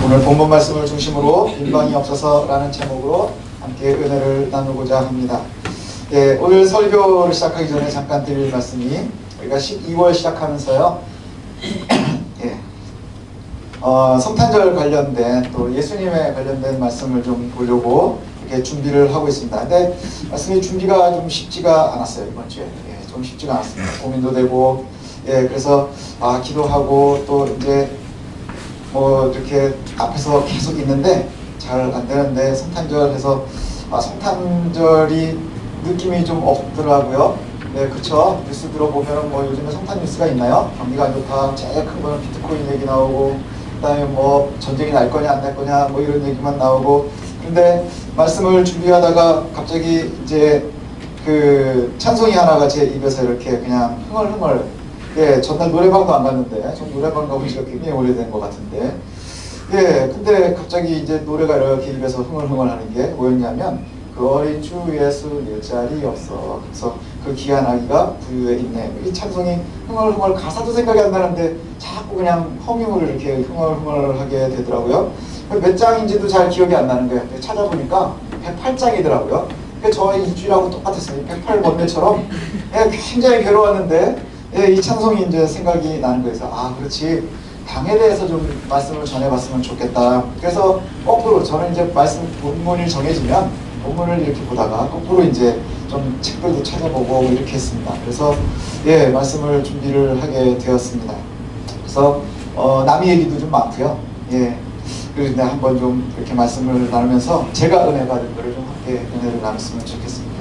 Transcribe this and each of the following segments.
오늘 본문 말씀을 중심으로 빈방이 없어서라는 제목으로 함께 은혜를 나누고자 합니다. 예, 오늘 설교를 시작하기 전에 잠깐 드릴 말씀이 우리가 12월 시작하면서요. 예, 성탄절 관련된 또 예수님에 관련된 말씀을 좀 보려고 이렇게 준비를 하고 있습니다. 근데 말씀이 준비가 좀 쉽지가 않았어요, 이번 주에. 예, 좀 쉽지가 않았습니다. 고민도 되고, 예, 그래서 기도하고 또 이제 뭐 이렇게 앞에서 계속 있는데 잘 안 되는데 성탄절 해서 성탄절이 느낌이 좀 없더라고요. 네, 그쵸. 뉴스 들어보면 뭐 요즘에 성탄 뉴스가 있나요? 경기가 안 좋다. 제일 큰 거는 비트코인 얘기 나오고, 그다음에 뭐 전쟁이 날 거냐 안 날 거냐 뭐 이런 얘기만 나오고. 근데 말씀을 준비하다가 갑자기 이제 그 찬송이 하나가 제 입에서 이렇게 그냥 흥얼흥얼. 예, 전날 노래방도 안 갔는데, 전 노래방 가본 지가 굉장히 오래된 것 같은데, 예, 근데 갑자기 이제 노래가 이렇게 입에서 흥얼흥얼 하는 게 뭐였냐면, 그 어린 주 예수 일자리 없어. 그래서 그 귀한 아기가 부유에 있네. 이 찬송이 흥얼흥얼 가사도 생각이 안 나는데, 자꾸 그냥 허밍을 이렇게 흥얼흥얼 하게 되더라고요. 몇 장인지도 잘 기억이 안 나는 거예요. 찾아보니까 108장이더라고요. 저의 입주라고 똑같았어요. 108 번뇌처럼 굉장히 괴로웠는데, 예, 이 찬송이 이제 생각이 나는 거에서 그렇지, 당에 대해서 좀 말씀을 전해봤으면 좋겠다. 그래서 거꾸로 저는 이제 말씀 본문이 정해지면 본문을 이렇게 보다가 거꾸로 이제 좀 책들도 찾아보고 이렇게 했습니다. 그래서 예, 말씀을 준비를 하게 되었습니다. 그래서 남의 얘기도 좀 많고요. 예, 그래서 한번 좀 이렇게 말씀을 나누면서 제가 은혜 받은 거를 좀 함께 은혜를 나눴으면 좋겠습니다.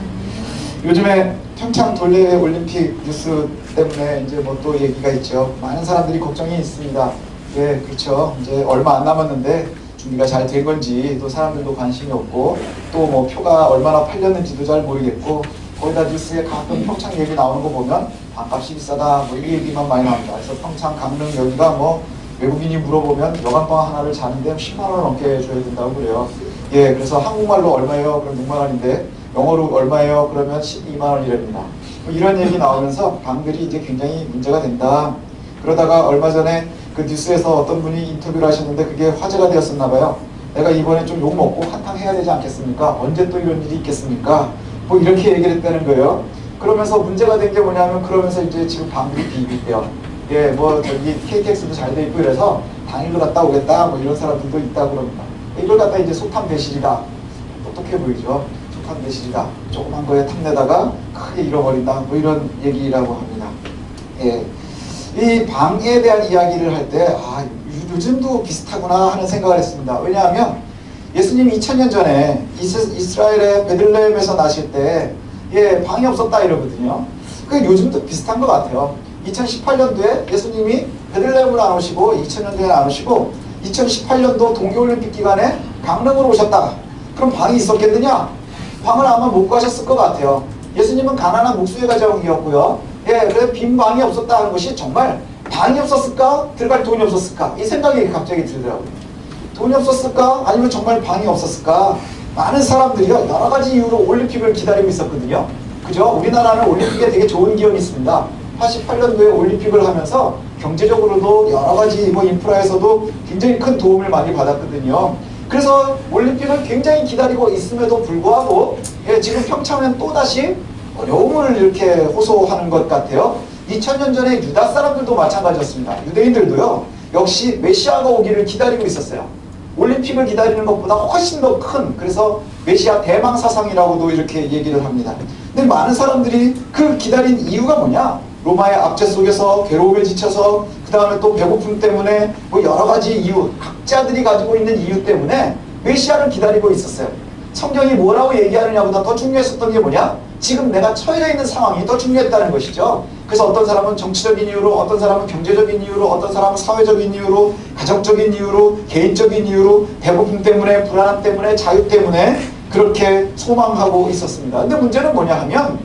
요즘에 평창 돌레 올림픽 뉴스 때문에 이제 뭐 또 얘기가 있죠. 많은 사람들이 걱정이 있습니다. 예, 그렇죠. 이제 얼마 안 남았는데 준비가 잘 된 건지 또 사람들도 관심이 없고, 또 뭐 표가 얼마나 팔렸는지도 잘 모르겠고, 거기다 뉴스에 가끔 평창 얘기 나오는 거 보면 밥값이 비싸다 뭐 이 얘기만 많이 나옵니다. 그래서 평창 강릉 여기가 뭐 외국인이 물어보면 여간방 하나를 자는데 10만 원 넘게 줘야 된다고 그래요. 예, 그래서 한국말로 얼마예요? 그럼 6만 원인데 영어로 얼마예요? 그러면 12만 원이랍니다. 뭐 이런 얘기 나오면서 방들이 이제 굉장히 문제가 된다. 그러다가 얼마 전에 그 뉴스에서 어떤 분이 인터뷰를 하셨는데 그게 화제가 되었었나 봐요. 내가 이번에 좀 욕 먹고 한탕 해야 되지 않겠습니까? 언제 또 이런 일이 있겠습니까? 뭐 이렇게 얘기를 했다는 거예요. 그러면서 문제가 된 게 뭐냐면, 그러면서 이제 지금 방들이 비비대요. 예, 뭐 저기 KTX도 잘 돼 있고 이래서 당일로 갔다 오겠다 뭐 이런 사람들도 있다고 그럽니다. 이걸 갖다 이제 속탄 배실이다. 똑똑해 보이죠? 속탄 배실이다. 조그만 거에 탐내다가 크게 잃어버린다. 뭐 이런 얘기라고 합니다. 예, 이 방에 대한 이야기를 할 때 요즘도 비슷하구나 하는 생각을 했습니다. 왜냐하면 예수님이 2000년 전에 이스라엘의 베들레헴에서 나실 때 방이 없었다 이러거든요. 그 요즘도 비슷한 것 같아요. 2018년도에 예수님이 베들레헴으로 안 오시고 2000년도에 안 오시고 2018년도 동계올림픽 기간에 강릉으로 오셨다. 그럼 방이 있었겠느냐? 방을 아마 못 가셨을 것 같아요. 예수님은 가난한 목수의 가정이었고요. 그래서 빈 방이 없었다 하는 것이 정말 방이 없었을까? 들어갈 돈이 없었을까? 이 생각이 갑자기 들더라고요. 돈이 없었을까? 아니면 정말 방이 없었을까? 많은 사람들이요, 여러 가지 이유로 올림픽을 기다리고 있었거든요. 그죠? 우리나라는 올림픽에 되게 좋은 기억이 있습니다. 88년도에 올림픽을 하면서 경제적으로도 여러 가지 뭐 인프라에서도 굉장히 큰 도움을 많이 받았거든요. 그래서 올림픽을 굉장히 기다리고 있음에도 불구하고 지금 평창은 또다시 어려움을 이렇게 호소하는 것 같아요. 2000년 전에 유다 사람들도 마찬가지였습니다. 유대인들도요, 역시 메시아가 오기를 기다리고 있었어요. 올림픽을 기다리는 것보다 훨씬 더 큰, 그래서 메시아 대망 사상이라고도 이렇게 얘기를 합니다. 근데 많은 사람들이 그 기다린 이유가 뭐냐? 로마의 압제 속에서 괴로움에 지쳐서, 그 다음에 또 배고픔 때문에 뭐 여러 가지 이유, 각자들이 가지고 있는 이유 때문에 메시아를 기다리고 있었어요. 성경이 뭐라고 얘기하느냐보다 더 중요했었던 게 뭐냐? 지금 내가 처해 있는 상황이 더 중요했다는 것이죠. 그래서 어떤 사람은 정치적인 이유로, 어떤 사람은 경제적인 이유로, 어떤 사람은 사회적인 이유로, 가정적인 이유로, 개인적인 이유로, 배고픔 때문에, 불안함 때문에, 자유 때문에 그렇게 소망하고 있었습니다. 근데 문제는 뭐냐 하면,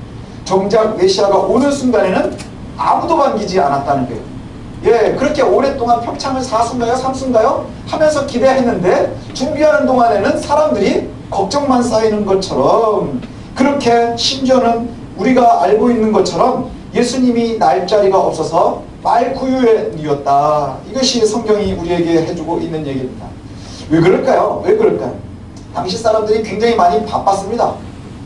정작 메시아가 오는 순간에는 아무도 반기지 않았다는 거예요. 그렇게 오랫동안 평창을 4수인가요? 3수인가요? 하면서 기대했는데 준비하는 동안에는 사람들이 걱정만 쌓이는 것처럼, 그렇게 심지어는 우리가 알고 있는 것처럼 예수님이 날짜리가 없어서 말구유에 누웠다. 이것이 성경이 우리에게 해주고 있는 얘기입니다. 왜 그럴까요? 왜 그럴까요? 당시 사람들이 굉장히 많이 바빴습니다.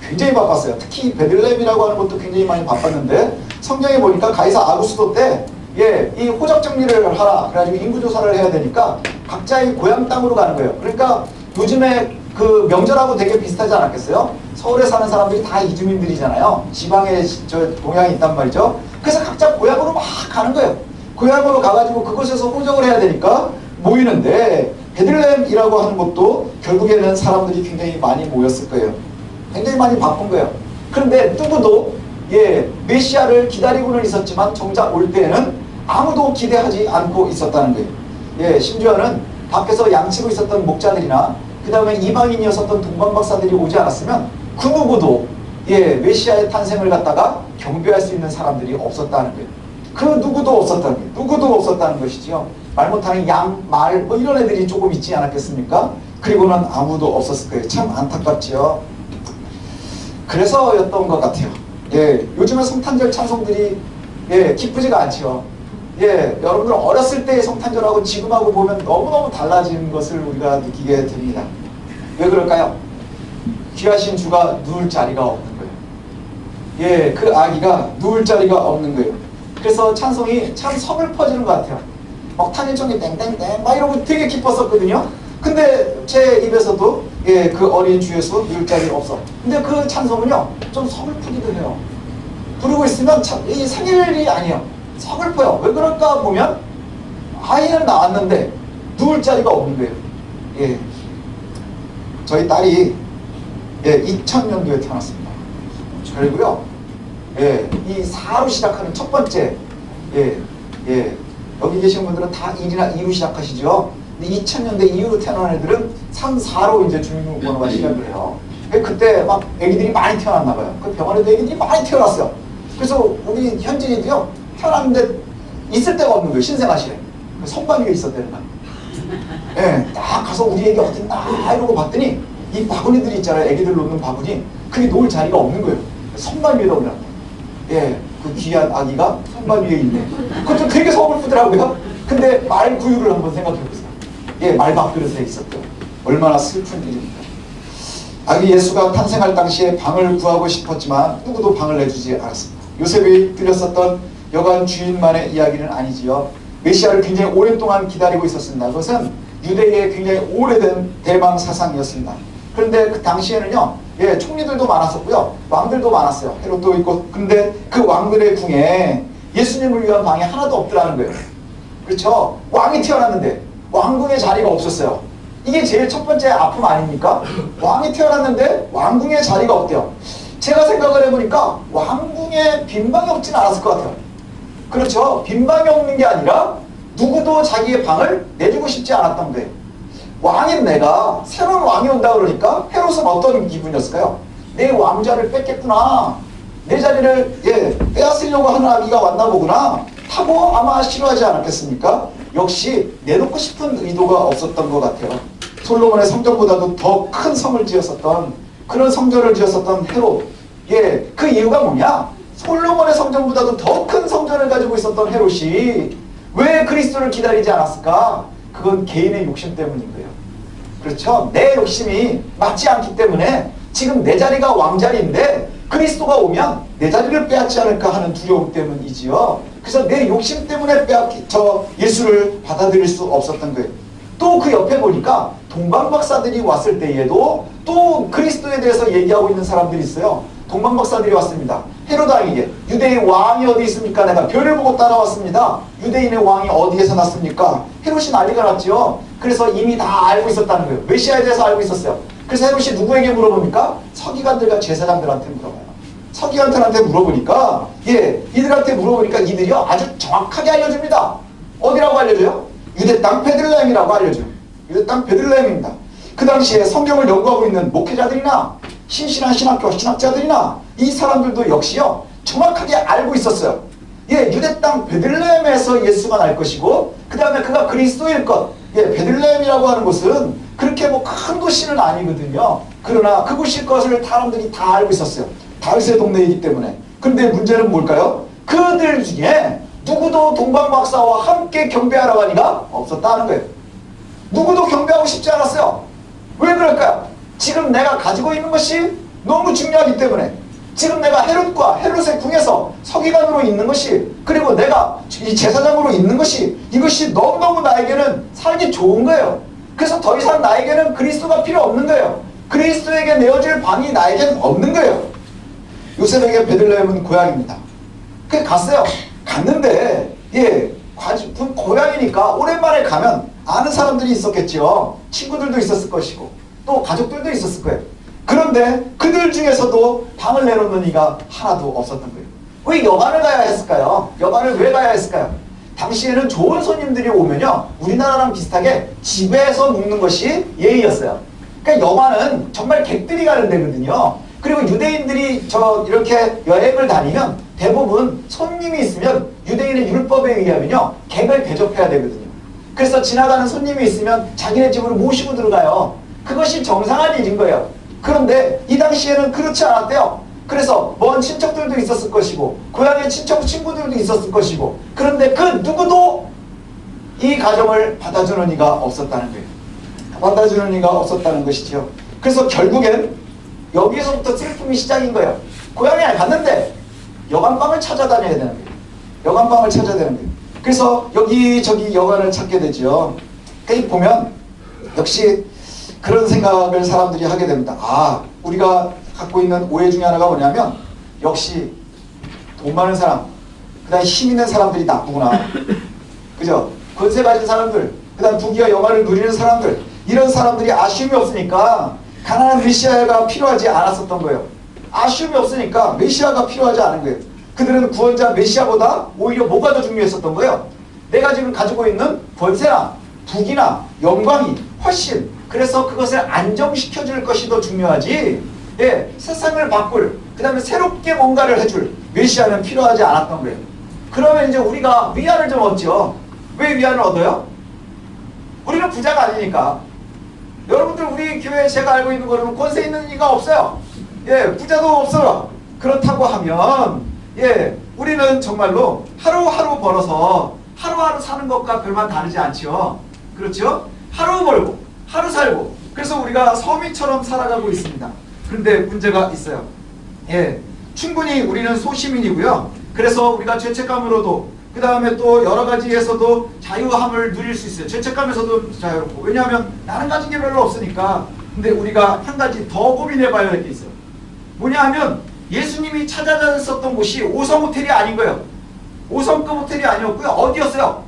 굉장히 바빴어요. 특히 베들레헴이라고 하는 것도 굉장히 많이 바빴는데 성경에 보니까 가이사 아구스도 때 이 호적 정리를 하라 그래가지고 인구조사를 해야 되니까 각자의 고향 땅으로 가는 거예요. 그러니까 요즘에 그 명절하고 되게 비슷하지 않았겠어요? 서울에 사는 사람들이 다 이주민들이잖아요. 지방에 동양이 있단 말이죠. 그래서 각자 고향으로 막 가는 거예요. 고향으로 가가지고 그곳에서 호적을 해야 되니까 모이는데 베들레헴이라고 하는 것도 결국에는 사람들이 굉장히 많이 모였을 거예요. 굉장히 많이 바쁜 거예요. 그런데 누구도 메시아를 기다리고는 있었지만 정작 올 때에는 아무도 기대하지 않고 있었다는 거예요. 심지어는 밖에서 양치고 있었던 목자들이나 그 다음에 이방인이었었던 동방박사들이 오지 않았으면 그 누구도 메시아의 탄생을 갖다가 경배할 수 있는 사람들이 없었다는 거예요. 그 누구도 없었다는 거예요. 누구도 없었다는 것이죠. 말 못하는 양, 말 뭐 이런 애들이 조금 있지 않았겠습니까? 그리고는 아무도 없었을 거예요. 참 안타깝지요. 그래서였던 것 같아요. 요즘에 성탄절 찬송들이 기쁘지가 않죠. 여러분들 어렸을 때의 성탄절하고 지금하고 보면 너무너무 달라진 것을 우리가 느끼게 됩니다. 왜 그럴까요? 귀하신 주가 누울 자리가 없는 거예요. 그 아기가 누울 자리가 없는 거예요. 그래서 찬송이 참 서글퍼지는 것 같아요. 막 탄일종이 땡땡땡 막 이러고 되게 기뻤었거든요. 근데 제 입에서도 그 어린 주 예수 누울 자리 없어. 근데 그 찬송은요 좀 서글프기도 해요. 부르고 있으면 참 이 생일이 아니에요. 서글퍼요. 왜 그럴까 보면 아이는 낳았는데 누울 자리가 없는 거예요. 저희 딸이 2000년도에 태어났습니다. 그리고요 이 4로 시작하는 첫 번째 여기 계신 분들은 다 1이나 2로 시작하시죠. 근데 2000년대 이후로 태어난 애들은 3, 4로 이제 주민번호가 시작을 해요. 그때 막 애기들이 많이 태어났나 봐요. 그 병원에도 애기들이 많이 태어났어요. 그래서 우리 현진이도요 태어났는데 있을 데가 없는 거예요. 신생아실에 선반 위에 있었다는 거예요. 딱 가서 우리 애기 어딨나 이러고 봤더니 이 바구니들이 있잖아요. 애기들 놓는 바구니. 그게 놓을 자리가 없는 거예요. 선반 위에다 올려놨다. 그 귀한 아기가 선반 위에 있네. 그것도 되게 서글프더라고요. 근데 말 구유를 한번 생각해보세요. 말 밥그릇에 있었대요. 얼마나 슬픈 일입니까? 아기 예수가 탄생할 당시에 방을 구하고 싶었지만 누구도 방을 내주지 않았습니다. 요셉이 들렸었던 여관 주인만의 이야기는 아니지요. 메시아를 굉장히 오랫동안 기다리고 있었습니다. 그것은 유대의 굉장히 오래된 대망 사상이었습니다. 그런데 그 당시에는요, 총리들도 많았었고요, 왕들도 많았어요. 헤롯도 있고. 근데 그 왕들의 궁에 예수님을 위한 방이 하나도 없더라는 거예요. 그렇죠? 왕이 태어났는데 왕궁에 자리가 없었어요. 이게 제일 첫 번째 아픔 아닙니까? 왕이 태어났는데 왕궁에 자리가 없대요. 제가 생각을 해보니까 왕궁에 빈방이 없진 않았을 것 같아요. 그렇죠? 빈방이 없는 게 아니라 누구도 자기의 방을 내주고 싶지 않았던 거예요. 왕인 내가 새로운 왕이 온다 그러니까 헤롯은 어떤 기분이었을까요? 내 왕자를 뺏겠구나. 내 자리를 빼앗으려고 하는 아기가 왔나 보구나 하고 아마 싫어하지 않았겠습니까? 역시 내놓고 싶은 의도가 없었던 것 같아요. 솔로몬의 성전보다도 더 큰 성을 지었었던 그런 성전을 지었었던 헤롯. 그 이유가 뭐냐? 솔로몬의 성전보다도 더 큰 성전을 가지고 있었던 헤롯이 왜 그리스도를 기다리지 않았을까? 그건 개인의 욕심 때문인 거예요. 그렇죠? 내 욕심이 맞지 않기 때문에 지금 내 자리가 왕자리인데 그리스도가 오면 내 자리를 빼앗지 않을까 하는 두려움 때문이지요. 그래서 내 욕심 때문에 예수를 받아들일 수 없었던 거예요. 또 그 옆에 보니까 동방박사들이 왔을 때에도 또 그리스도에 대해서 얘기하고 있는 사람들이 있어요. 동방박사들이 왔습니다. 헤롯 왕에게 유대의 왕이 어디 있습니까? 내가 별을 보고 따라왔습니다. 유대인의 왕이 어디에서 났습니까? 헤롯이 난리가 났죠. 그래서 이미 다 알고 있었다는 거예요. 메시아에 대해서 알고 있었어요. 그래서 헤롯이 누구에게 물어봅니까? 서기관들과 제사장들한테 물어봐요. 서기관들한테 물어보니까 이들한테 물어보니까 이들이요 아주 정확하게 알려줍니다. 어디라고 알려줘요? 유대 땅 베들레헴이라고 알려줘요. 유대 땅 베들레헴입니다. 그 당시에 성경을 연구하고 있는 목회자들이나 신실한 신학자들이나 이 사람들도 역시요 정확하게 알고 있었어요. 유대 땅 베들레헴에서 예수가 날 것이고 그 다음에 그가 그리스도일 것. 베들레헴이라고 하는 곳은 그렇게 큰 도시는 아니거든요. 그러나 그곳일 것을 사람들이 다 알고 있었어요. 다윗의 동네이기 때문에. 그런데 문제는 뭘까요? 그들 중에 누구도 동방박사와 함께 경배하러 가니가 없었다는 거예요. 누구도 경배하고 하고 싶지 않았어요. 왜 그럴까요? 지금 내가 가지고 있는 것이 너무 중요하기 때문에, 지금 내가 헤롯과 헤롯의 궁에서 서기관으로 있는 것이, 그리고 내가 이 제사장으로 있는 것이, 이것이 너무너무 나에게는 살기 좋은 거예요. 그래서 더 이상 나에게는 그리스도가 필요 없는 거예요. 그리스도에게 내어줄 방이 나에게는 없는 거예요. 요셉에게 베들레헴은 고향입니다. 그래 갔어요. 갔는데 고향이니까 오랜만에 가면 아는 사람들이 있었겠죠. 친구들도 있었을 것이고 또 가족들도 있었을 거예요. 그런데 그들 중에서도 방을 내놓는 이가 하나도 없었던 거예요. 왜 여관을 가야 했을까요? 여관을 왜 가야 했을까요? 당시에는 좋은 손님들이 오면요, 우리나라랑 비슷하게 집에서 묵는 것이 예의였어요. 그러니까 여관은 정말 객들이 가는 데거든요. 그리고 유대인들이 이렇게 여행을 다니면 대부분 손님이 있으면 유대인의 율법에 의하면요, 객을 대접해야 되거든요. 그래서 지나가는 손님이 있으면 자기네 집으로 모시고 들어가요. 그것이 정상한 일인 거예요. 그런데 이 당시에는 그렇지 않았대요. 그래서 먼 친척들도 있었을 것이고 고향의 친구들도 있었을 것이고, 그런데 그 누구도 이 가정을 받아주는 이가 없었다는 거예요. 받아주는 이가 없었다는 것이죠. 그래서 결국엔 여기에서부터 슬픔이 시작인 거예요. 고향에 갔는데 여관방을 찾아다녀야 되는 거예요. 여관방을 찾아야 되는 거예요. 그래서 여기저기 여관을 찾게 되죠. 그러니까 보면 역시 그런 생각을 사람들이 하게 됩니다. 아, 우리가 갖고 있는 오해 중에 하나가 뭐냐면, 역시 돈 많은 사람, 그 다음에 힘 있는 사람들이 나쁘구나. 그죠? 권세 가진 사람들, 그 다음 부귀와 영화를 누리는 사람들, 이런 사람들이 아쉬움이 없으니까 가난한 메시아가 필요하지 않았었던 거예요. 아쉬움이 없으니까 메시아가 필요하지 않은 거예요. 그들은 구원자 메시아보다 오히려 뭐가 더 중요했었던 거예요? 내가 지금 가지고 있는 권세나 부귀나 영광이 훨씬, 그래서 그것을 안정시켜줄 것이 더 중요하지, 세상을 바꿀, 그 다음에 새롭게 뭔가를 해줄 메시아는 필요하지 않았던 거예요. 그러면 이제 우리가 위안을 좀 얻죠. 왜 위안을 얻어요? 우리는 부자가 아니니까. 여러분들, 우리 교회에 제가 알고 있는 거는 권세 있는 이가 없어요. 부자도 없어요. 그렇다고 하면 우리는 정말로 하루하루 벌어서 하루하루 사는 것과 별반 다르지 않죠. 그렇죠? 하루 벌고 하루 살고, 그래서 우리가 서민처럼 살아가고 있습니다. 그런데 문제가 있어요. 충분히 우리는 소시민이고요. 그래서 우리가 죄책감으로도, 그 다음에 또 여러 가지에서도 자유함을 누릴 수 있어요. 죄책감에서도 자유롭고. 왜냐하면 나는 가진 게 별로 없으니까. 근데 우리가 한 가지 더 고민해 봐야 할 게 있어요. 뭐냐 하면, 예수님이 찾아다녔었던 곳이 5성 호텔이 아닌 거예요. 5성급 호텔이 아니었고요. 어디였어요?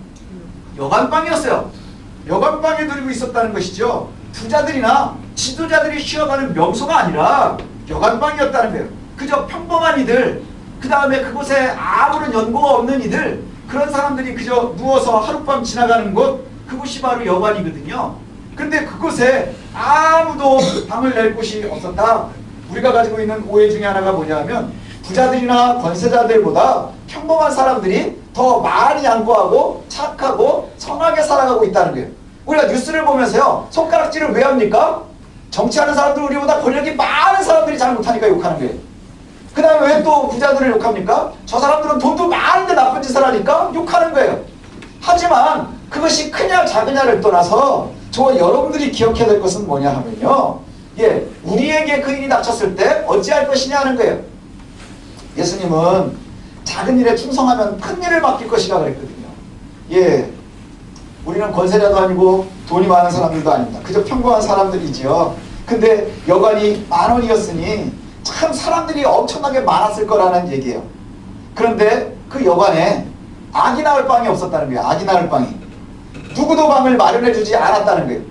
여관방이었어요. 여관방에 누리고 있었다는 것이죠. 부자들이나 지도자들이 쉬어가는 명소가 아니라 여관방이었다는 거예요. 그저 평범한 이들, 그 다음에 그곳에 아무런 연고가 없는 이들, 그런 사람들이 그저 누워서 하룻밤 지나가는 곳, 그곳이 바로 여관이거든요. 근데 그곳에 아무도 방을 낼 곳이 없었다. 우리가 가지고 있는 오해 중에 하나가 뭐냐면, 부자들이나 권세자들보다 평범한 사람들이 더 많이 양보하고 착하고 선하게 살아가고 있다는 거예요. 우리가 뉴스를 보면서요, 손가락질을 왜 합니까? 정치하는 사람들, 우리보다 권력이 많은 사람들이 잘 못하니까 욕하는 거예요. 그 다음에 왜 또 부자들을 욕합니까? 저 사람들은 돈도 많은데 나쁜 짓을 하니까 욕하는 거예요. 하지만 그것이 크냐 작으냐를 떠나서 저와 여러분들이 기억해야 될 것은 뭐냐 하면요, 우리에게 그 일이 닥쳤을 때 어찌할 것이냐 하는 거예요. 예수님은 작은 일에 충성하면 큰 일을 맡길 것이라 그랬거든요. 우리는 권세자도 아니고 돈이 많은 사람들도 아닙니다. 그저 평범한 사람들이지요. 근데 여관이 10,000원이었으니 참 사람들이 엄청나게 많았을 거라는 얘기예요. 그런데 그 여관에 아기 낳을 방이 없었다는 거예요. 아기 낳을 방이. 누구도 방을 마련해 주지 않았다는 거예요.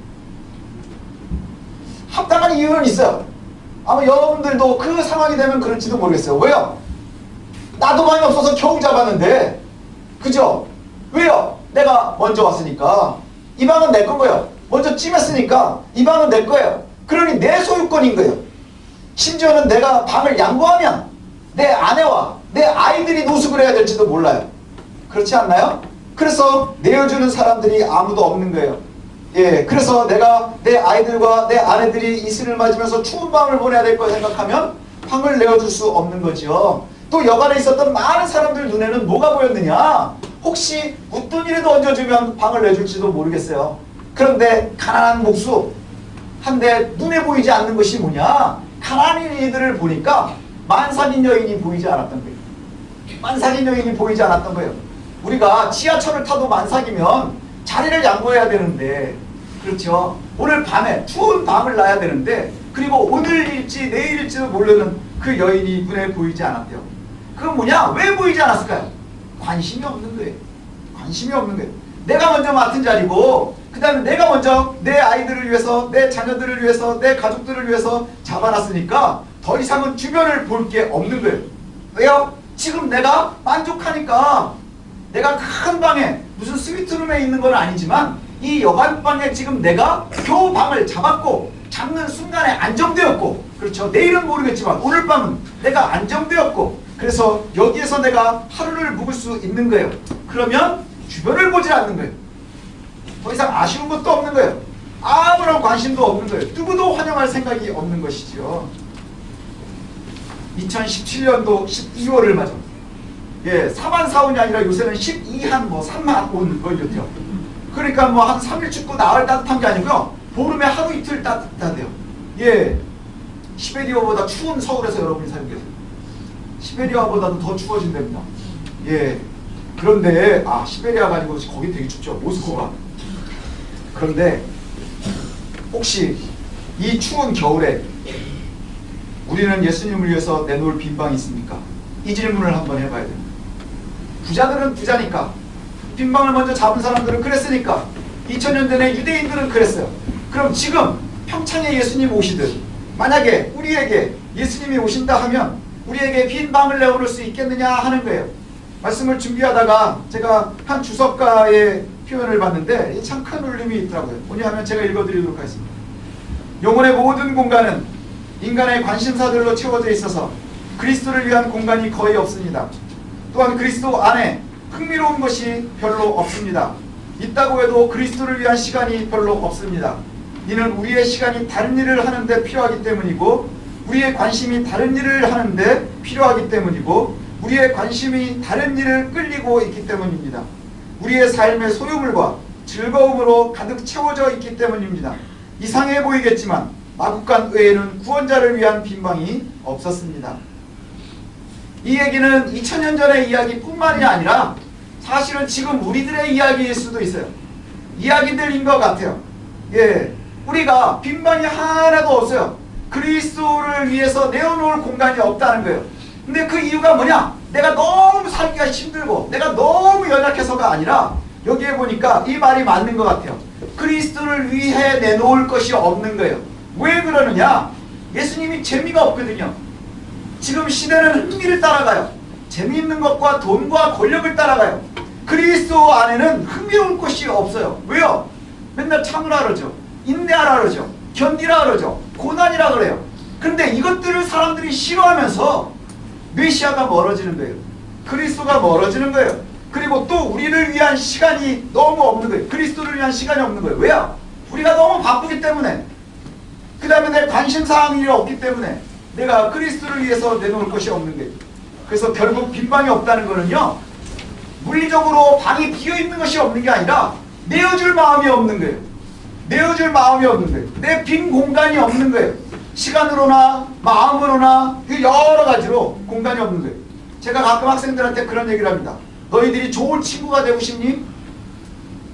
합당한 이유는 있어요. 아마 여러분들도 그 상황이 되면 그럴지도 모르겠어요. 왜요? 나도 방이 없어서 겨우 잡았는데, 그죠? 왜요? 내가 먼저 왔으니까. 이 방은 내 거예요. 먼저 찜했으니까 이 방은 내 거예요. 그러니 내 소유권인 거예요. 심지어는 내가 방을 양보하면 내 아내와 내 아이들이 노숙을 해야 될지도 몰라요. 그렇지 않나요? 그래서 내어주는 사람들이 아무도 없는 거예요. 그래서 내가 내 아이들과 내 아내들이 이슬을 맞으면서 추운 밤을 보내야 될 거 생각하면 방을 내어줄 수 없는 거죠. 또 여관에 있었던 많은 사람들 눈에는 뭐가 보였느냐? 혹시 웃돈이라도 얹어주면 방을 내줄지도 모르겠어요. 그런데 가난한 목수 한데 눈에 보이지 않는 것이 뭐냐? 가난인이들을 보니까 만삭인 여인이 보이지 않았던 거예요. 만삭인 여인이 보이지 않았던 거예요. 우리가 지하철을 타도 만삭이면 자리를 양보해야 되는데, 그렇죠? 오늘 밤에 추운 밤을 나야 되는데, 그리고 오늘일지 내일일지도 모르는 그 여인이 눈에 보이지 않았대요. 그건 뭐냐? 왜 보이지 않았을까요? 관심이 없는 거예요. 관심이 없는 거예요. 내가 먼저 맡은 자리고, 그 다음에 내가 먼저 내 아이들을 위해서, 내 자녀들을 위해서, 내 가족들을 위해서 잡아놨으니까 더 이상은 주변을 볼 게 없는 거예요. 왜요? 지금 내가 만족하니까, 내가 큰 방에 무슨 스위트룸에 있는 건 아니지만 이 여관방에 지금 내가 겨우 방을 잡았고, 잡는 순간에 안정되었고, 그렇죠? 내일은 모르겠지만 오늘 밤은 내가 안정되었고, 그래서 여기에서 내가 하루를 묵을 수 있는 거예요. 그러면 주변을 보지 않는 거예요. 더 이상 아쉬운 것도 없는 거예요. 아무런 관심도 없는 거예요. 누구도 환영할 생각이 없는 것이지요. 2017년도 12월을 맞아. 예, 4만 4원이 아니라 요새는 12한 뭐 3만 원 뭐 이렇대요. 그러니까 뭐 한 3일 춥고 나흘 따뜻한 게 아니고요. 보름에 하루 이틀 따뜻하대요. 예, 시베리아보다 추운 서울에서 여러분이 살고 계세요. 시베리아보다도 더 추워진답니다. 예, 그런데 시베리아가 아니고 거기 되게 춥죠. 모스크바. 그런데 혹시 이 추운 겨울에 우리는 예수님을 위해서 내놓을 빈방이 있습니까? 이 질문을 한번 해봐야 됩니다. 부자들은 부자니까, 빈방을 먼저 잡은 사람들은 그랬으니까, 2000년 전에 유대인들은 그랬어요. 그럼 지금 평창에 예수님 오시듯 만약에 우리에게 예수님이 오신다 하면 우리에게 빈방을 내어놓을 수 있겠느냐 하는 거예요. 말씀을 준비하다가 제가 한 주석가의 표현을 봤는데 참 큰 울림이 있더라고요. 뭐냐 하면 제가 읽어드리도록 하겠습니다. 영혼의 모든 공간은 인간의 관심사들로 채워져 있어서 그리스도를 위한 공간이 거의 없습니다. 또한 그리스도 안에 흥미로운 것이 별로 없습니다. 있다고 해도 그리스도를 위한 시간이 별로 없습니다. 이는 우리의 시간이 다른 일을 하는데 필요하기 때문이고, 우리의 관심이 다른 일을 하는데 필요하기 때문이고, 우리의 관심이 다른 일을 끌리고 있기 때문입니다. 우리의 삶의 소유물과 즐거움으로 가득 채워져 있기 때문입니다. 이상해 보이겠지만 마국간 외에는 구원자를 위한 빈방이 없었습니다. 이 얘기는 2000년 전의 이야기뿐만이 아니라 사실은 지금 우리들의 이야기일 수도 있어요. 이야기들인 것 같아요. 예, 우리가 빈방이 하나도 없어요. 그리스도를 위해서 내어놓을 공간이 없다는 거예요. 근데 그 이유가 뭐냐? 내가 너무 살기가 힘들고 내가 너무 연약해서가 아니라, 여기에 보니까 이 말이 맞는 것 같아요. 그리스도를 위해 내놓을 것이 없는 거예요. 왜 그러느냐? 예수님이 재미가 없거든요. 지금 시대는 흥미를 따라가요. 재미있는 것과 돈과 권력을 따라가요. 그리스도 안에는 흥미로운 것이 없어요. 왜요? 맨날 참으라 그러죠. 인내하라 그러죠. 견디라 그러죠. 고난이라 그래요. 그런데 이것들을 사람들이 싫어하면서 메시아가 멀어지는 거예요. 그리스도가 멀어지는 거예요. 그리고 또 우리를 위한 시간이 너무 없는 거예요. 그리스도를 위한 시간이 없는 거예요. 왜요? 우리가 너무 바쁘기 때문에, 그 다음에 내 관심사항이 없기 때문에 내가 그리스도를 위해서 내놓을 것이 없는 거예요. 그래서 결국 빈방이 없다는 거는요, 물리적으로 방이 비어있는 것이 없는 게 아니라 내어줄 마음이 없는 거예요. 내어줄 마음이 없는 거예요. 내 빈 공간이 없는 거예요. 시간으로나 마음으로나 여러 가지로 공간이 없는 거예요. 제가 가끔 학생들한테 그런 얘기를 합니다. 너희들이 좋은 친구가 되고 싶니?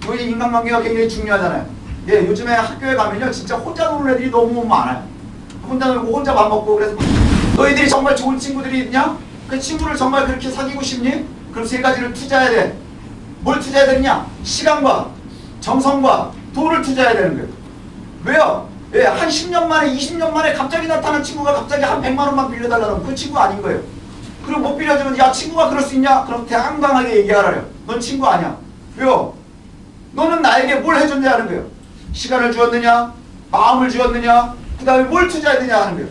너희 인간관계가 굉장히 중요하잖아요. 예, 요즘에 학교에 가면요, 진짜 혼자 노는 애들이 너무 많아요. 혼자 놀고 혼자 밥 먹고. 그래서 너희들이 정말 좋은 친구들이 있냐? 그 친구를 정말 그렇게 사귀고 싶니? 그럼 세 가지를 투자해야 돼. 뭘 투자해야 되느냐? 시간과 정성과 돈을 투자해야 되는 거예요. 왜요? 예, 한 10년 만에 20년 만에 갑자기 나타난 친구가 갑자기 한 100만 원만 빌려달라면 그 친구 아닌 거예요. 그리고 못 빌려주면 야, 친구가 그럴 수 있냐? 그럼 당당하게 얘기하라요. 넌 친구 아니야. 왜요? 너는 나에게 뭘 해줬냐 하는 거예요. 시간을 주었느냐? 마음을 주었느냐? 그 다음에 뭘 투자해야 되냐 하는 거예요.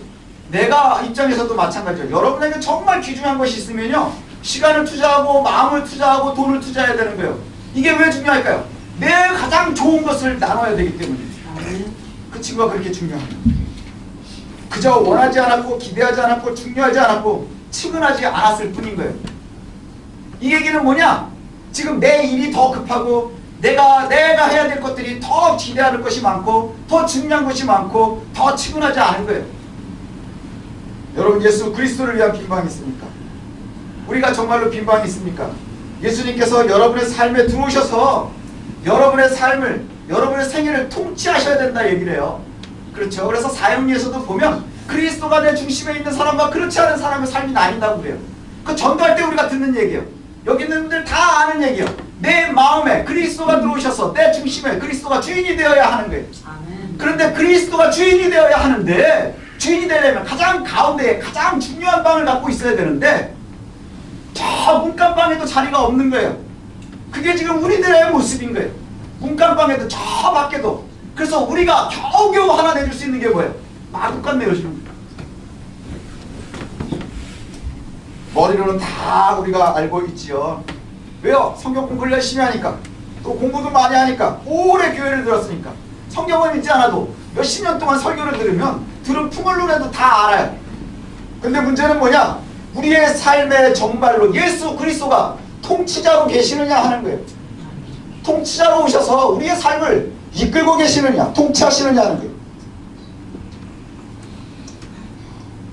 내가 입장에서도 마찬가지예요. 여러분에게 정말 귀중한 것이 있으면요, 시간을 투자하고 마음을 투자하고 돈을 투자해야 되는 거예요. 이게 왜 중요할까요? 내 가장 좋은 것을 나눠야 되기 때문이에요. 그 친구가 그렇게 중요합니다. 그저 원하지 않았고 기대하지 않았고 중요하지 않았고 측은하지 않았을 뿐인 거예요. 이 얘기는 뭐냐? 지금 내 일이 더 급하고 내가 해야 될 것들이 더 기대할 것이 많고 더 중요한 것이 많고 더 치근하지 않은 거예요. 여러분, 예수 그리스도를 위한 빈방이 있습니까? 우리가 정말로 빈방이 있습니까? 예수님께서 여러분의 삶에 들어오셔서 여러분의 삶을, 여러분의 생애를 통치하셔야 된다 얘기를 해요. 그렇죠. 그래서 사형리에서도 보면 그리스도가 내 중심에 있는 사람과 그렇지 않은 사람의 삶이 나뉜다고 그래요. 그 전도할 때 우리가 듣는 얘기예요. 여기 있는 분들 다 아는 얘기예요. 내 마음에 그리스도가 들어오셔서 내 중심에 그리스도가 주인이 되어야 하는 거예요. 그런데 그리스도가 주인이 되어야 하는데, 주인이 되려면 가장 가운데에 가장 중요한 방을 갖고 있어야 되는데 저 문간방에도 자리가 없는 거예요. 그게 지금 우리들의 모습인 거예요. 문간방에도 저 밖에도. 그래서 우리가 겨우겨우 하나 내줄 수 있는 게 뭐예요? 마구간 내어주는 거예요. 머리로는 다 우리가 알고 있지요. 왜요? 성경 공부를 열심히 하니까, 또 공부도 많이 하니까, 오래 교회를 들었으니까. 성경을 믿지 않아도 몇십 년 동안 설교를 들으면 들은 풍월론에도 다 알아요. 근데 문제는 뭐냐? 우리의 삶의 정말로 예수 그리스도가 통치자로 계시느냐 하는 거예요. 통치자로 오셔서 우리의 삶을 이끌고 계시느냐, 통치하시느냐 하는 거예요.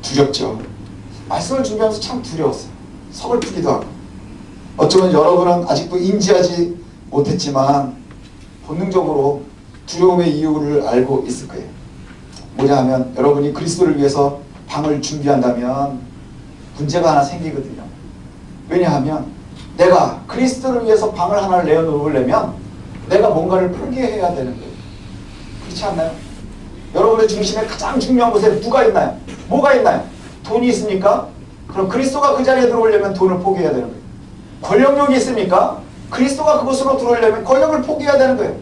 두렵죠. 말씀을 준비하면서 참 두려웠어요. 서글프기도 하고. 어쩌면 여러분은 아직도 인지하지 못했지만 본능적으로 두려움의 이유를 알고 있을 거예요. 뭐냐 하면, 여러분이 그리스도를 위해서 방을 준비한다면 문제가 하나 생기거든요. 왜냐하면 내가 그리스도를 위해서 방을 하나를 내어놓으려면 내가 뭔가를 포기해야 되는 거예요. 그렇지 않나요? 여러분의 중심에 가장 중요한 곳에 누가 있나요? 뭐가 있나요? 돈이 있습니까? 그럼 그리스도가 그 자리에 들어오려면 돈을 포기해야 되는 거예요. 권력력이 있습니까? 그리스도가 그곳으로 들어오려면 권력을 포기해야 되는 거예요.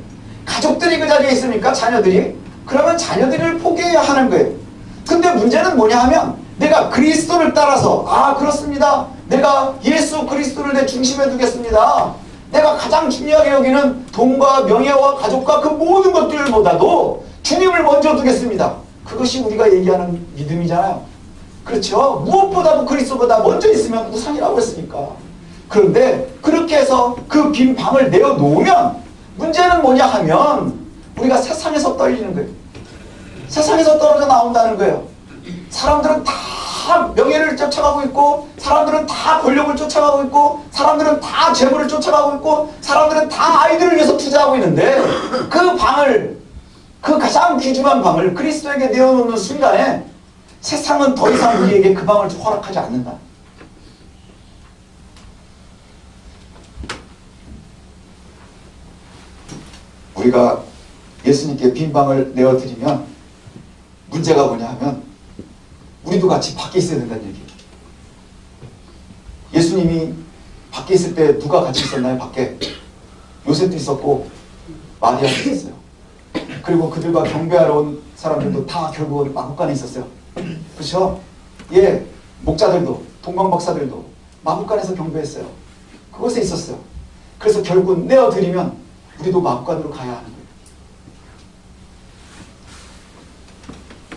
가족들이 그 자리에 있습니까? 자녀들이? 그러면 자녀들을 포기해야 하는 거예요. 근데 문제는 뭐냐 하면, 내가 그리스도를 따라서, 아 그렇습니다, 내가 예수 그리스도를 내 중심에 두겠습니다, 내가 가장 중요하게 여기는 돈과 명예와 가족과 그 모든 것들보다도 주님을 먼저 두겠습니다. 그것이 우리가 얘기하는 믿음이잖아요. 그렇죠? 무엇보다도 그리스도보다 먼저 있으면 우상이라고 했으니까. 그런데 그렇게 해서 그 빈 방을 내어놓으면 문제는 뭐냐 하면, 우리가 세상에서 떨리는 거예요. 세상에서 떨어져 나온다는 거예요. 사람들은 다 명예를 쫓아가고 있고, 사람들은 다 권력을 쫓아가고 있고, 사람들은 다 재물을 쫓아가고 있고, 사람들은 다 아이들을 위해서 투자하고 있는데, 그 방을, 그 가장 귀중한 방을 그리스도에게 내어놓는 순간에 세상은 더 이상 우리에게 그 방을 허락하지 않는다. 우리가 예수님께 빈 방을 내어드리면 문제가 뭐냐 하면, 우리도 같이 밖에 있어야 된다는 얘기예요. 예수님이 밖에 있을 때 누가 같이 있었나요? 밖에 요셉도 있었고 마리아도 있었어요. 그리고 그들과 경배하러 온 사람들도 다 결국은 마구간에 있었어요. 그렇죠? 예, 목자들도, 동방박사들도 마구간에서 경배했어요. 그곳에 있었어요. 그래서 결국은 내어드리면 우리도 마구간으로 가야 하는 거예요.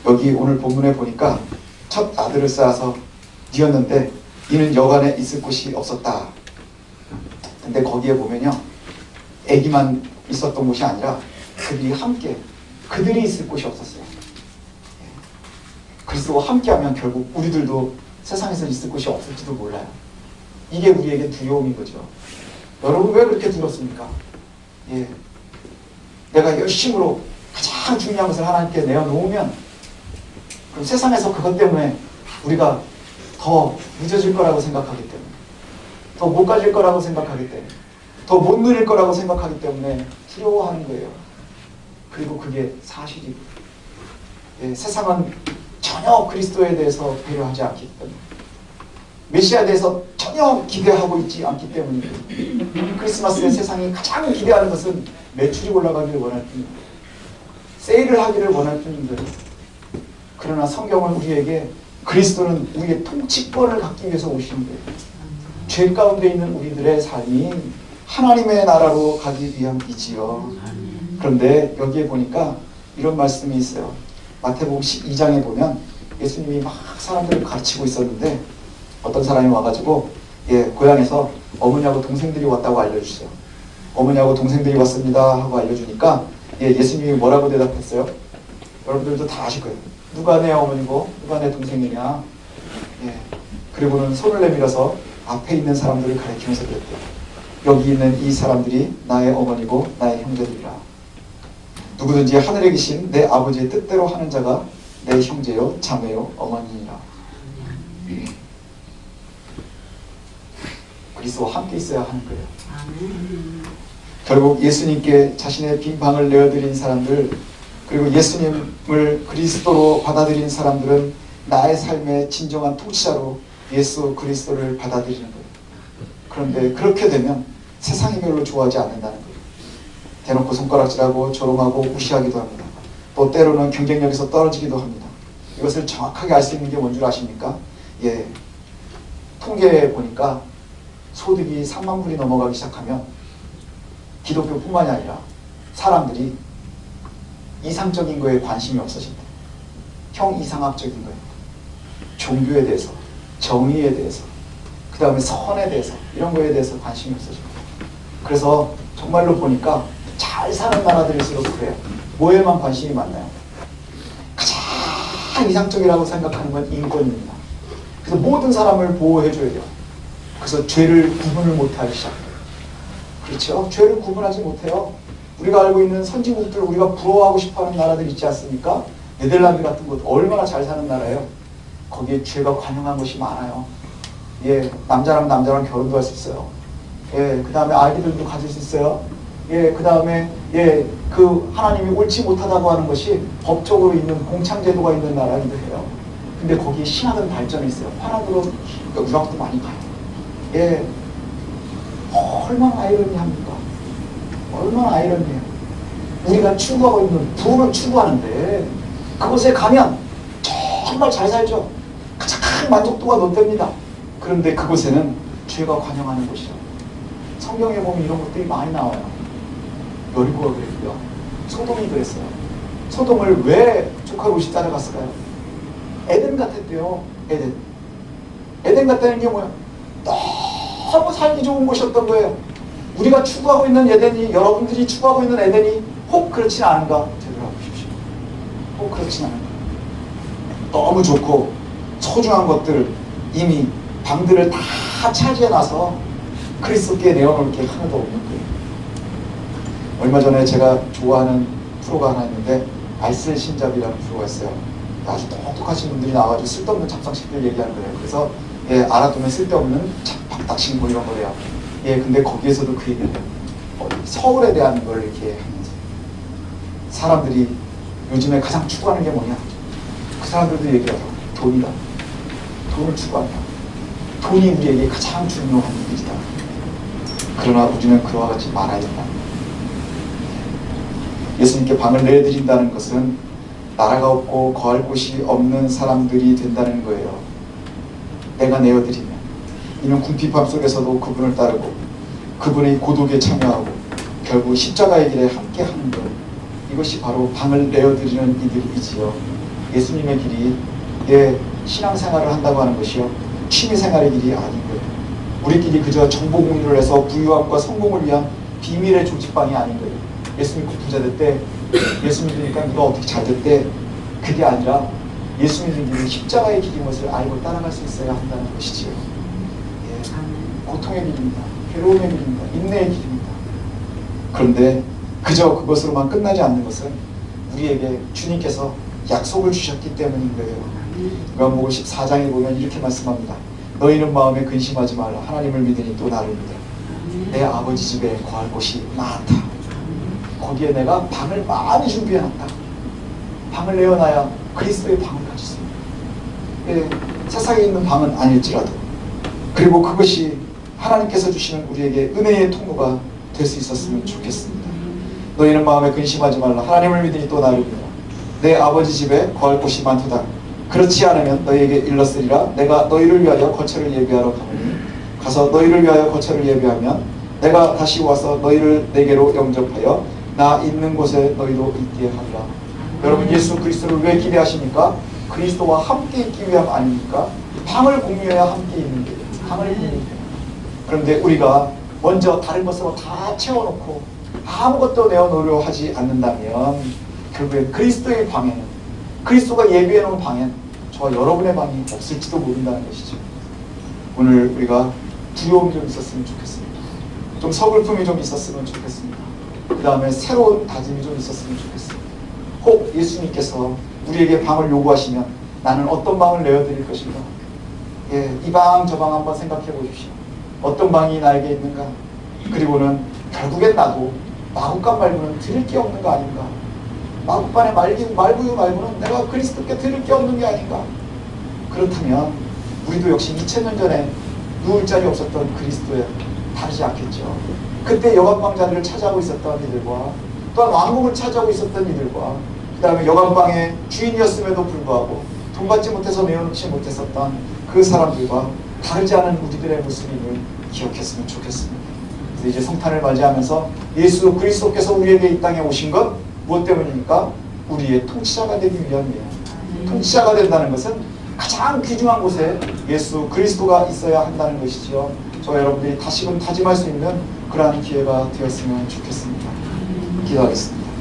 여기 오늘 본문에 보니까 첫 아들을 쌓아서 뉘었는데 이는 여관에 있을 곳이 없었다. 근데 거기에 보면요, 아기만 있었던 곳이 아니라 그들이 함께, 그들이 있을 곳이 없었어요. 그리스도와 함께하면 결국 우리들도 세상에서 있을 곳이 없을지도 몰라요. 이게 우리에게 두려움인 거죠. 여러분 왜 그렇게 두렵습니까? 예, 내가 열심으로 가장 중요한 것을 하나님께 내어놓으면 그럼 세상에서 그것 때문에 우리가 더 늦어질 거라고 생각하기 때문에, 더 못 가질 거라고 생각하기 때문에, 더 못 누릴 거라고 생각하기 때문에 두려워하는 거예요. 그리고 그게 사실이고, 예, 세상은 전혀 그리스도에 대해서 배려하지 않기 때문에, 메시아에 대해서 전혀 기대하고 있지 않기 때문이고, 크리스마스에 세상이 가장 기대하는 것은 매출이 올라가기를 원할 뿐입니다. 세일을 하기를 원할 뿐인데, 그러나 성경은 우리에게 그리스도는 우리의 통치권을 갖기 위해서 오신 거예요. 죄 가운데 있는 우리들의 삶이 하나님의 나라로 가기 위함이지요. 그런데 여기에 보니까 이런 말씀이 있어요. 마태복음 12장에 보면 예수님이 막 사람들을 가르치고 있었는데 어떤 사람이 와가지고, 예, 고향에서 어머니하고 동생들이 왔다고 알려주세요. 어머니하고 동생들이 왔습니다 하고 알려주니까 예수님이 뭐라고 대답했어요? 여러분들도 다 아실 거예요. 누가 내 어머니고 누가 내 동생이냐. 그리고는 손을 내밀어서 앞에 있는 사람들을 가리키면서 그랬대요. 여기 있는 이 사람들이 나의 어머니고 나의 형제들이라. 누구든지 하늘에 계신 내 아버지의 뜻대로 하는 자가 내 형제요 자매요 어머니니라. 그리스도와 함께 있어야 하는 거예요. 결국 예수님께 자신의 빈 방을 내어드린 사람들, 그리고 예수님을 그리스도로 받아들인 사람들은 나의 삶의 진정한 통치자로 예수 그리스도를 받아들이는 거예요. 그런데 그렇게 되면 세상이 별로 좋아하지 않는다는 거예요. 대놓고 손가락질하고 조롱하고 무시하기도 합니다. 또 때로는 경쟁력에서 떨어지기도 합니다. 이것을 정확하게 알 수 있는 게 뭔 줄 아십니까? 통계에 보니까 소득이 3만 불이 넘어가기 시작하면 기독교뿐만이 아니라 사람들이 이상적인 거에 관심이 없어진다. 형이상학적인 거에, 종교에 대해서, 정의에 대해서, 그 다음에 선에 대해서, 이런 거에 대해서 관심이 없어집니다. 그래서 정말로 보니까 잘 사는 나라들일수록 그래요. 뭐에만 관심이 많나요? 가장 이상적이라고 생각하는 건 인권입니다. 그래서 모든 사람을 보호해줘야 돼요. 그래서 죄를 구분을 못하기 시작해요. 그렇죠? 죄를 구분하지 못해요. 우리가 알고 있는 선진국들, 우리가 부러워하고 싶어하는 나라들 있지 않습니까? 네덜란드 같은 곳 얼마나 잘 사는 나라예요. 거기에 죄가 관영한 것이 많아요. 남자랑 남자랑 결혼도 할 수 있어요. 그 다음에 아이들도 가질 수 있어요. 그 다음에 그 하나님이 옳지 못하다고 하는 것이 법적으로 있는 공창제도가 있는 나라인데 해요. 근데 거기에 신학은 발전이 있어요. 화학으로 유학도 많이 가요. 얼마나 아이러니합니까? 얼마나 아이러니해요. 우리가 추구하고 있는 부를 추구하는데 그곳에 가면 정말 잘 살죠. 가장 만족도가 높답니다. 그런데 그곳에는 죄가 관영하는 곳이죠. 성경에 보면 이런 것들이 많이 나와요. 여리고가 그랬고요. 소돔이 그랬어요. 소돔을 왜 조카 롯이 따라갔을까요? 에덴 같았대요. 에덴 같다는 게 뭐야? 너무 살기 좋은 곳이었던 거예요. 우리가 추구하고 있는 에덴이, 여러분들이 추구하고 있는 에덴이 혹 그렇지 않은가? 되돌아 보십시오. 혹 그렇지 않은가? 너무 좋고 소중한 것들, 이미 방들을 다 차지해놔서 그리스도께 내어놓을 게 하나도 없는 거예요. 얼마 전에 제가 좋아하는 프로가 하나 있는데 알쓸신잡이라는 프로가 있어요. 아주 똑똑하신 분들이 나와가지고 쓸데없는 잡상식들 얘기하는 거예요. 그래서 알아두면 쓸데없는 박닥신 뭐 이런 거래요. 근데 거기에서도 그 얘기를 해요. 서울에 대한 걸 이렇게 하면서 사람들이 요즘에 가장 추구하는 게 뭐냐? 그 사람들도 얘기하죠. 돈이다. 돈을 추구한다. 돈이 우리에게 가장 중요한 일이다. 그러나 우리는 그와 같이 말아야 된다. 예수님께 방을 내드린다는 것은 나라가 없고 거할 곳이 없는 사람들이 된다는 거예요. 내가 내어드리면 이는 궁핍함 속에서도 그분을 따르고 그분의 고독에 참여하고 결국 십자가의 길에 함께 하는 것, 이것이 바로 방을 내어드리는 이들이지요. 예수님의 길이 신앙생활을 한다고 하는 것이요, 취미생활의 길이 아닌 거예요. 우리끼리 그저 정보 공유를 해서 부유함과 성공을 위한 비밀의 조직방이 아닌 거예요. 예수 믿고 부자 됐대, 예수 믿으니까 누가 어떻게 잘 됐대, 그게 아니라 예수 믿는 길은 십자가의 길인 것을 알고 따라갈 수 있어야 한다는 것이지요. 고통의 길입니다. 괴로움의 길입니다. 인내의 길입니다. 그런데 그저 그것으로만 끝나지 않는 것은 우리에게 주님께서 약속을 주셨기 때문인 거예요. 요한복음 14장에 보면 이렇게 말씀합니다. 너희는 마음에 근심하지 말라. 하나님을 믿으니 또 나를 믿어. 내 아버지 집에 거할 곳이 많다. 거기에 내가 방을 많이 준비해놨다. 방을 내어놔야 그리스도의 방을 가질 수 있습니다. 세상에 있는 방은 아닐지라도, 그리고 그것이 하나님께서 주시는 우리에게 은혜의 통로가 될 수 있었으면 좋겠습니다. 너희는 마음에 근심하지 말라. 하나님을 믿으니 또 나를 믿어라. 내 아버지 집에 거할 곳이 많도다. 그렇지 않으면 너희에게 일렀으리라. 내가 너희를 위하여 거처를 예비하러 가노니 가서 너희를 위하여 거처를 예비하면 내가 다시 와서 너희를 내게로 영접하여 나 있는 곳에 너희도 있게 하리라. 여러분, 예수 그리스도를 왜 기대하십니까? 그리스도와 함께 있기 위함 아닙니까? 방을 공유해야 함께 있는 게, 방을 공유해야. 그런데 우리가 먼저 다른 것으로 다 채워놓고 아무것도 내어놓으려 하지 않는다면 결국에 그리스도의 방에는, 그리스도가 예비해 놓은 방엔 저와 여러분의 방이 없을지도 모른다는 것이죠. 오늘 우리가 두려움이 좀 있었으면 좋겠습니다. 좀 서글픔이 좀 있었으면 좋겠습니다. 그 다음에 새로운 다짐이 좀 있었으면 좋겠습니다. 혹 예수님께서 우리에게 방을 요구하시면 나는 어떤 방을 내어드릴 것인가? 예, 이 방 저 방 한번 생각해 보십시오. 어떤 방이 나에게 있는가? 그리고는 결국엔 나도 마구간 말고는 드릴 게 없는 거 아닌가? 마구간에 말구유 말고는 내가 그리스도께 드릴 게 없는 게 아닌가? 그렇다면 우리도 역시 2000년 전에 누울 자리 없었던 그리스도에 다르지 않겠죠. 그때 여관방 자리를 차지하고 있었던 이들과 또한 왕국을 차지하고 있었던 이들과 그 다음에 여관방의 주인이었음에도 불구하고 돈 받지 못해서 내어놓지 못했었던 그 사람들과 다르지 않은 우리들의 모습임을 기억했으면 좋겠습니다. 그래서 이제 성탄을 맞이하면서 예수 그리스도께서 우리에게 이 땅에 오신 것 무엇 때문입니까? 우리의 통치자가 되기 위함이에요. 통치자가 된다는 것은 가장 귀중한 곳에 예수 그리스도가 있어야 한다는 것이지요. 저와 여러분들이 다시금 다짐할 수 있는 그러한 기회가 되었으면 좋겠습니다. 기도하겠습니다.